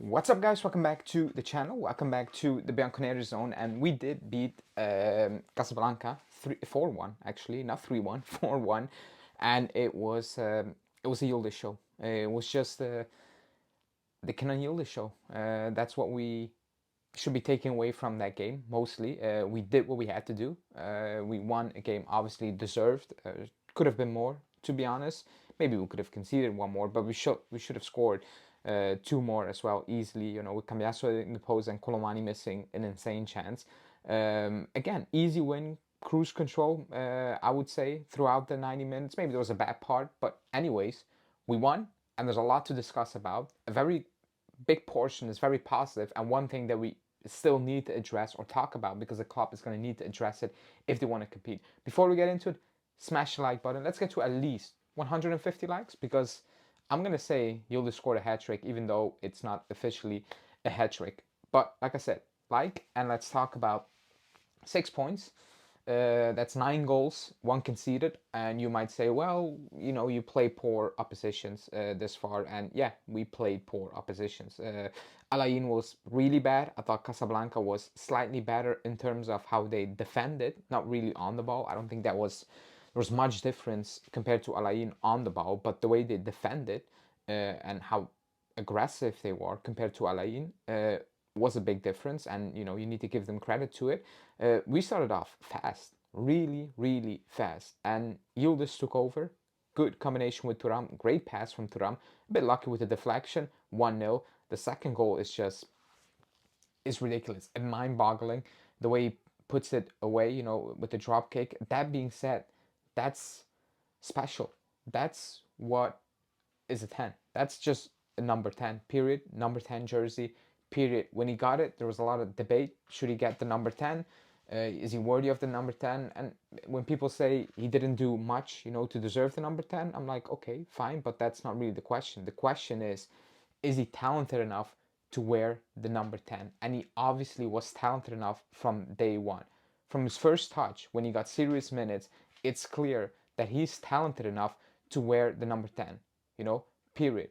What's up, guys? Welcome back to the channel. Welcome back to the Bianconeri zone, and we did beat Casablanca 4-1, actually, not 3-1, 4-1, and it was a Yildiz show. It was just the Kenan Yildiz show. That's what we should be taking away from that game. Mostly, we did what we had to do. We won a game, obviously deserved. Could have been more, to be honest. Maybe we could have conceded one more, but we should have scored two more as well easily. You know, with Cambiaso in the post and Colomani missing an insane chance. Again, easy win, cruise control. I would say throughout the 90 minutes. Maybe there was a bad part, but anyways, we won, and there's a lot to discuss about. A very big portion is very positive, and one thing that we still need to address or talk about, because the club is going to need to address it if they want to compete. Before we get into it, smash the like button. Let's get to at least 150 likes, because I'm going to say Yildiz scored a hat trick, even though it's not officially a hat trick. But like I said, like, and let's talk about 6 points. That's 9 goals, one conceded, and you might say, well, you know, you play poor oppositions this far, and yeah, we played poor oppositions. Alain was really bad. I thought Casablanca was slightly better in terms of how they defended, not really on the ball. I don't think there was much difference compared to Alain on the ball, but the way they defended and how aggressive they were compared to Alain was a big difference, and you know, you need to give them credit to it. We started off fast, really, really fast, and Yildiz took over. Good combination with Thuram, great pass from Thuram. A bit lucky with the deflection, 1-0. The second goal is ridiculous and mind-boggling. The way he puts it away, you know, with the drop kick. That being said, that's special. That's what is a 10. That's just a number 10, period. Number 10 jersey, period. When he got it, there was a lot of debate. Should he get the number 10? Is he worthy of the number 10? And when people say he didn't do much, you know, to deserve the number 10, I'm like, okay, fine, but that's not really the question. The question is he talented enough to wear the number 10? And he obviously was talented enough from day one. From his first touch, when he got serious minutes, it's clear that he's talented enough to wear the number 10, you know, period.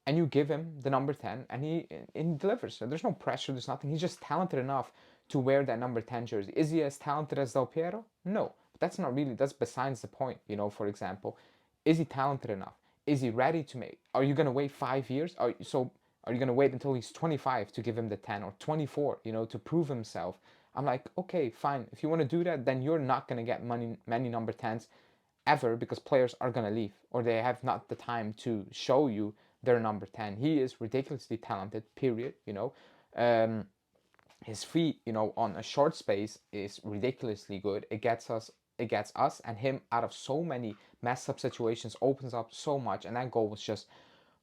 And you give him the number 10 and he delivers. So there's no pressure, there's nothing. He's just talented enough to wear that number 10 jersey. Is he as talented as Del Piero? No. But that's not really, that's besides the point, you know, for example. Is he talented enough? Is he ready to make? Are you going to wait 5 years? Are you going to wait until he's 25 to give him the 10, or 24, you know, to prove himself? I'm like, okay, fine. If you want to do that, then you're not going to get many number 10s ever, because players are going to leave, or they have not the time to show you their number 10. He is ridiculously talented, period, you know. His feet, you know, on a short space is ridiculously good. It gets us and him out of so many messed up situations, opens up so much, and that goal was just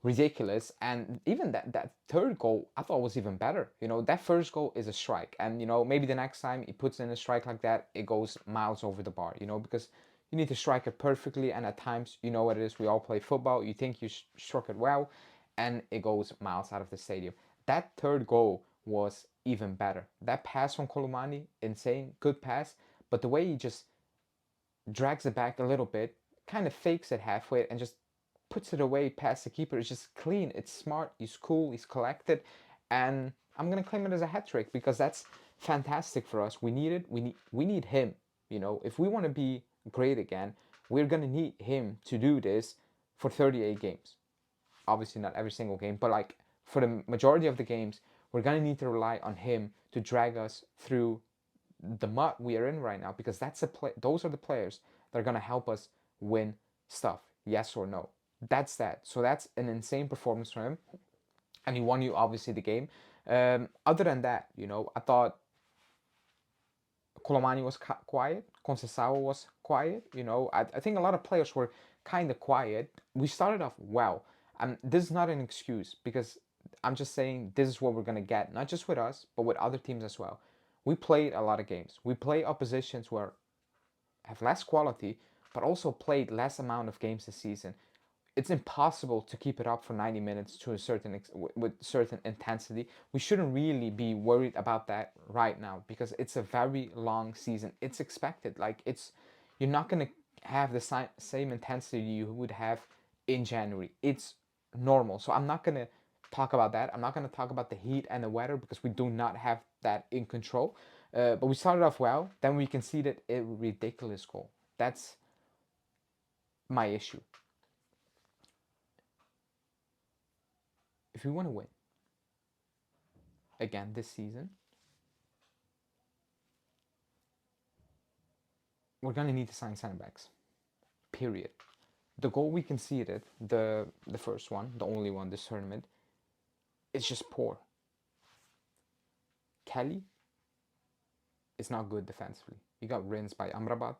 ridiculous. And even that third goal I thought was even better. You know, that first goal is a strike, and you know, maybe the next time he puts in a strike like that, it goes miles over the bar, you know, because you need to strike it perfectly, and at times, you know what it is, we all play football, you think you struck it well, and it goes miles out of the stadium. That third goal was even better. That pass from Colomani, insane, good pass, but the way he just drags it back a little bit, kind of fakes it halfway, and just puts it away past the keeper. It's just clean. It's smart. He's cool. He's collected, and I'm gonna claim it as a hat trick, because that's fantastic for us. We need it. We need him. You know, if we want to be great again, we're gonna need him to do this for 38 games. Obviously, not every single game, but like for the majority of the games, we're gonna need to rely on him to drag us through the mud we are in right now, because those are the players that are going to help us win stuff, yes or no. That's that. So that's an insane performance from him, and he won you obviously the game. Other than that, you know, I thought Colomani was quiet, Conceição was quiet. You know, I think a lot of players were kind of quiet. We started off well, and this is not an excuse, because I'm just saying this is what we're going to get, not just with us, but with other teams as well. We played a lot of games. We play oppositions who have less quality, but also played less amount of games this season. It's impossible to keep it up for 90 minutes to a certain with certain intensity. We shouldn't really be worried about that right now, because it's a very long season. It's expected. Like, you're not gonna have the same intensity you would have in January. It's normal. So I'm not gonna talk about that. I'm not going to talk about the heat and the weather because we do not have that in control. But we started off well. Then we conceded a ridiculous goal. That's my issue. If we want to win again this season, we're going to need to sign center backs. Period. The goal we conceded, the first one, the only one this tournament, it's just poor. Kelly is not good defensively. He got rinsed by Amrabat,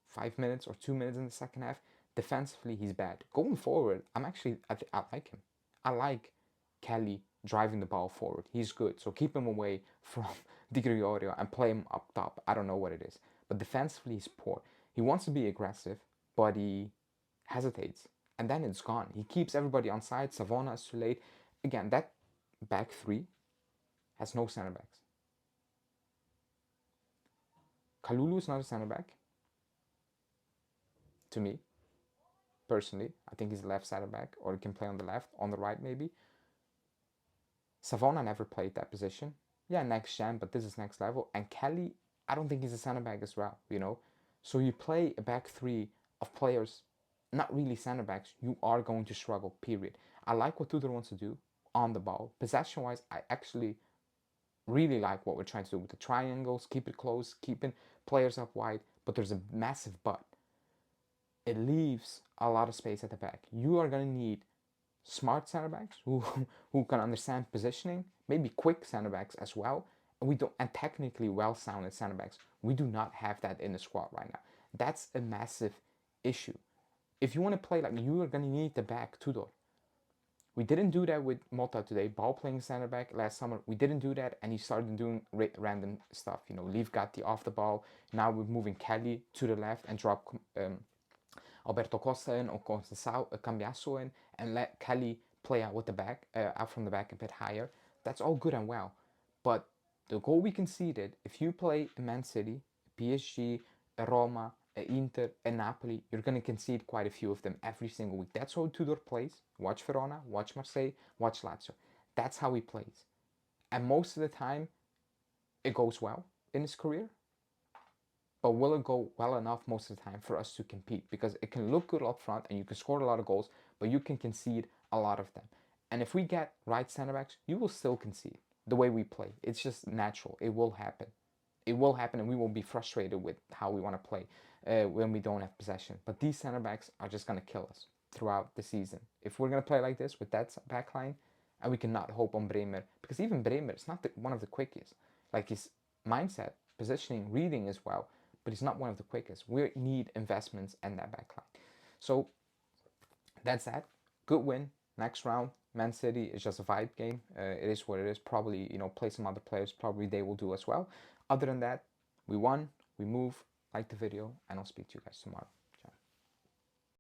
5 minutes or 2 minutes in the second half. Defensively, he's bad. Going forward, I like him. I like Kelly driving the ball forward. He's good. So keep him away from Di Gregorio and play him up top. I don't know what it is. But defensively, he's poor. He wants to be aggressive, but he hesitates. And then it's gone. He keeps everybody on side. Savona is too late. Again, that back three has no center backs. Kalulu is not a center back. To me, personally, I think he's a left center back, or he can play on the left, on the right maybe. Savona never played that position. Yeah, next gen, but this is next level. And Kelly, I don't think he's a center back as well, So you play a back three of players, not really center backs, you are going to struggle, period. I like what Tudor wants to do on the ball. Possession-wise, I actually really like what we're trying to do with the triangles, keep it close, keeping players up wide, but there's a massive but. It leaves a lot of space at the back. You are going to need smart center backs who can understand positioning, maybe quick center backs as well. And technically well-sounded center backs. We do not have that in the squad right now. That's a massive issue. If you want to play like you are going to need the back Tudor. We didn't do that with Mota today, ball playing center back last summer. We didn't do that, and he started doing random stuff. Leave Gatti off the ball. Now we're moving Kelly to the left and drop Alberto Costa in or Cambiasso in, and let Kelly play out with the back, out from the back a bit higher. That's all good and well, but the goal we conceded, if you play a Man City, a PSG, a Roma, a Inter, a Napoli, you're going to concede quite a few of them every single week. That's how Tudor plays. Watch Verona, watch Marseille, watch Lazio. That's how he plays. And most of the time, it goes well in his career. But will it go well enough most of the time for us to compete? Because it can look good up front and you can score a lot of goals, but you can concede a lot of them. And if we get right center backs, you will still concede the way we play. It's just natural. It will happen. It will happen, and we will be frustrated with how we want to play when we don't have possession. But these center backs are just going to kill us throughout the season. If we're going to play like this with that back line, and we cannot hope on Bremer, because even Bremer is not one of the quickest. Like his mindset, positioning, reading as well, but he's not one of the quickest. We need investments in that back line. So that's that. Good win. Next round, Man City is just a vibe game. It is what it is. Probably, play some other players. Probably they will do as well. Other than that, we won. We move. Like the video, and I'll speak to you guys tomorrow.